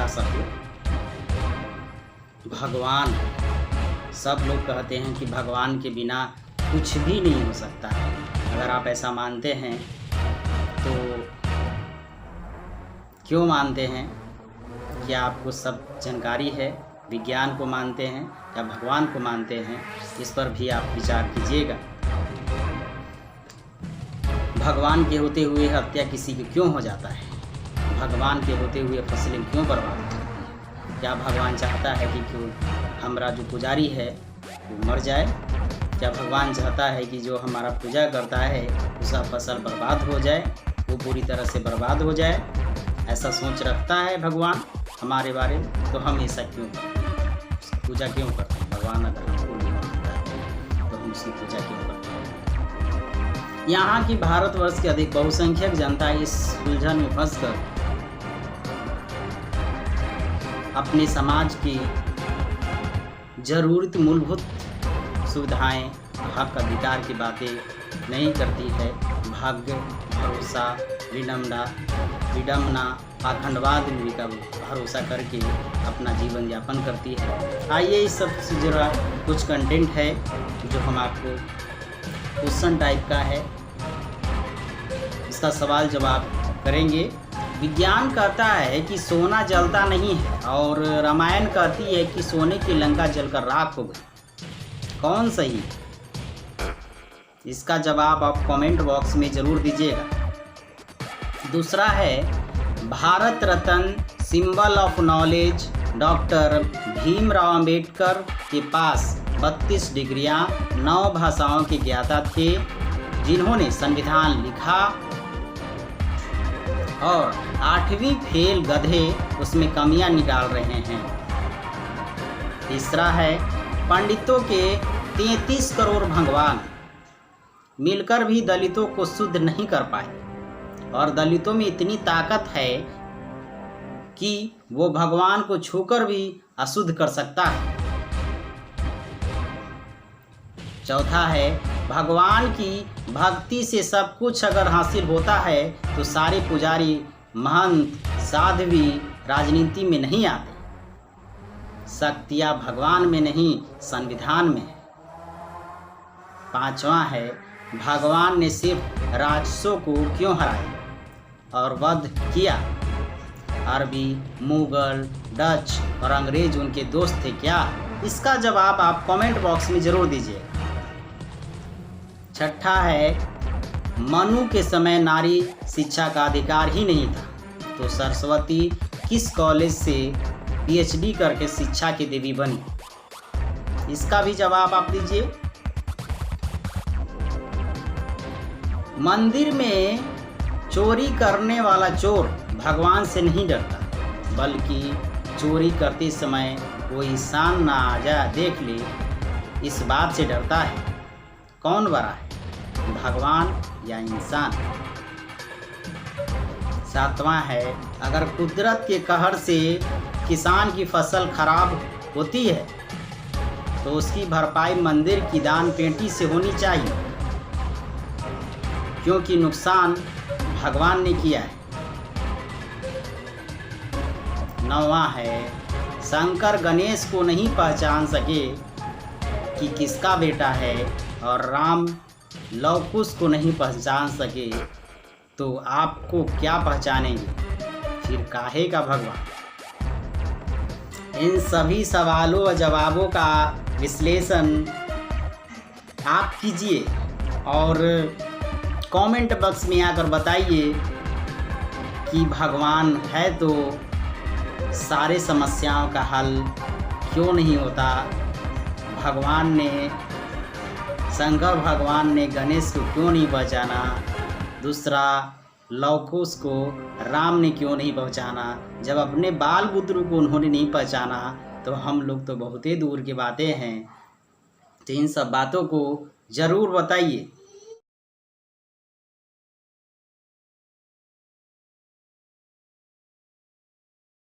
बता सको। भगवान, सब लोग कहते हैं कि भगवान के बिना कुछ भी नहीं हो सकता है। अगर आप ऐसा मानते हैं तो क्यों मानते हैं? क्या आपको सब जानकारी है? विज्ञान को मानते हैं या भगवान को मानते हैं? इस पर भी आप विचार कीजिएगा। भगवान के होते हुए हत्या किसी की क्यों हो जाता है? भगवान के होते हुए फसलें क्यों बर्बाद होती हैं? क्या भगवान चाहता है कि क्यों हमारा जो पुजारी है वो मर जाए? क्या भगवान चाहता है कि जो हमारा पूजा करता है उसका फसल बर्बाद हो जाए, वो पूरी तरह से बर्बाद हो जाए? ऐसा सोच रखता है भगवान हमारे बारे में? तो हम ऐसा क्यों करते हैं? उसकी पूजा क्यों करते हैं? भगवान अगर हमको नहीं मानता है तो हम उसकी पूजा क्यों करते हैं? यहाँ की भारतवर्ष की अधिक बहुसंख्यक जनता इस उलझन में फंसकर अपने समाज की जरूरत मूलभूत सुविधाएं, हक अधिकार की बातें नहीं करती है। भाग्य, भरोसा, विडम्बना, पाखंडवाद में भी का भरोसा करके अपना जीवन यापन करती है। आइए इस सब से जुड़ा कुछ कंटेंट है जो हम आपको क्वेश्चन टाइप का है, इसका सवाल जवाब करेंगे। विज्ञान कहता है कि सोना जलता नहीं है और रामायण कहती है कि सोने की लंका जलकर राख हो गई। कौन सही? इसका जवाब आप कमेंट बॉक्स में ज़रूर दीजिएगा। दूसरा है Bharat Ratna symbol of knowledge doctor Bhimrao Ambedkar के पास 32 डिग्रियां, 9 भाषाओं के ज्ञाता थे जिन्होंने संविधान लिखा और 8वीं फेल गधे उसमें कमियां निकाल रहे हैं। तीसरा है पंडितों के 33 करोड़ भगवान मिलकर भी दलितों को शुद्ध नहीं कर पाए और दलितों में इतनी ताकत है कि वो भगवान को छूकर भी अशुद्ध कर सकता है। चौथा है भगवान की भक्ति से सब कुछ अगर हासिल होता है तो सारे पुजारी, महंत, साध्वी राजनीति में नहीं आते। शक्तियाँ भगवान में नहीं संविधान में है। पांचवा है भगवान ने सिर्फ राक्षसों को क्यों हराया और वध किया? अरबी, मुगल, डच और अंग्रेज उनके दोस्त थे क्या? इसका जवाब आप कमेंट बॉक्स में ज़रूर दीजिए। छठा है मनु के समय नारी शिक्षा का अधिकार ही नहीं था तो सरस्वती किस कॉलेज से पीएचडी करके शिक्षा की देवी बनी? इसका भी जवाब आप दीजिए। मंदिर में चोरी करने वाला चोर भगवान से नहीं डरता बल्कि चोरी करते समय कोई इंसान ना आ जाए देख ले, इस बात से डरता है। कौन बड़ा है, भगवान या इंसान? सातवां है अगर कुदरत के कहर से किसान की फसल खराब होती है तो उसकी भरपाई मंदिर की दान पेटी से होनी चाहिए क्योंकि नुकसान भगवान ने किया है। नौवां है शंकर गणेश को नहीं पहचान सके कि किसका बेटा है और राम लव कुश को नहीं पहचान सके तो आपको क्या पहचानेंगे? फिर काहे का भगवान? इन सभी सवालों और जवाबों का विश्लेषण आप कीजिए और कमेंट बॉक्स में आकर बताइए कि भगवान है तो सारे समस्याओं का हल क्यों नहीं होता? भगवान ने, शंकर भगवान ने गणेश को क्यों नहीं पहचाना? दूसरा लवकुश को राम ने क्यों नहीं पहचाना? जब अपने बाल बुद्रु को उन्होंने नहीं पहचाना तो हम लोग तो बहुत ही दूर की बातें हैं। तो इन सब बातों को ज़रूर बताइए।